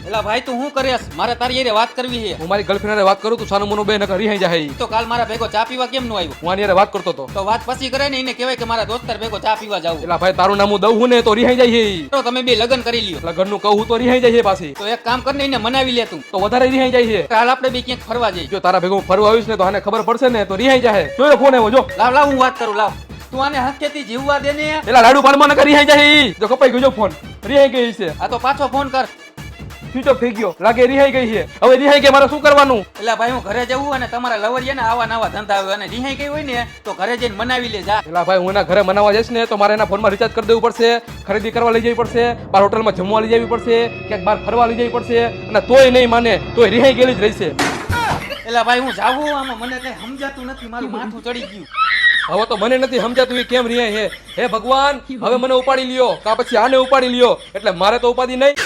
એલા ભાઈ તું શું કરીશ? મારે તારી હારે વાત કરવી છે. હું મારી ગર્લફ્રેન્ડ હારે વાત કરું તું સાનું મોનું બે નકર રીહાઈ જાય. તો કાલ મારા ભેગો ચા પીવા કેમ નો આવ્યો? હું આની હારે વાત કરતો તો. તો વાત પછી કરે ને, એને કહેવાય કે મારા દોસ્તાર ભેગો ચા પીવા જાવ. એલા ભાઈ તારું નામ હું દઉં હું ને તો રીહાઈ જાય. તો તમે બે લગ્ન કરી લ્યો. એટલે ઘરનું કહું તો રીહાઈ જાય પાછી. તો એક કામ કરીને એને મનાવી લે તું. તો વધારે રીહાઈ જાય. કાલ આપણે બે ક્યાંક ફરવા જઈએ. જો તારા ભેગું ફરવા આવીશ ને તો આને ખબર પડશે ને તો રીહાઈ જાય. જોયો ફોન આવ્યો જો. લાવ લાવ હું વાત કરું લાવ. તું આને હકેથી જીવવા દે ને. એલા લાડુ પાડમાં નકર રીહાઈ જાય. જો કપાઈ ગયો ફોન. રીહાઈ ગઈ છે. આ તો પાછો ફોન કર. સ્વિચ ઓફ થઈ ગયો. લાગે રીહાઈ ગઈ છે. હવે રીહાઈ ગઈ મારે શું કરવાનું? એટલે ભાઈ હું ઘરે જવું અને તમારા લવરિયા ને આવા નવા ધંધા આવે અને રિહાઈ ગઈ હોય ને તો ઘરે જઈને મનાવી લે જા. એલા ભાઈ હું એના ઘરે મનાવવા જઈશ ને તો મારે એના ફોનમાં રિચાર્જ કરી દેવું પડશે, ખરીદી કરવા લઈ જવી પડશે, બાર હોટલમાં જમવા લઈ જવી પડશે, ક્યાંક બહાર ફરવા લઈ જવી પડશે અને તોય નહીં માને, તોય રિહાઈ ગયેલી જ રહેશે. એટલે ભાઈ હું જાવું આમાં મને કઈ સમજાતું નથી, મારું માથું ચડી ગયું. હવે તો મને નથી સમજાતું એ કેમ રિહાઈ હે. હે ભગવાન, હવે મને ઉપાડી લ્યો કા પછી આને ઉપાડી લ્યો, એટલે મારે તો ઉપાડી નહીં.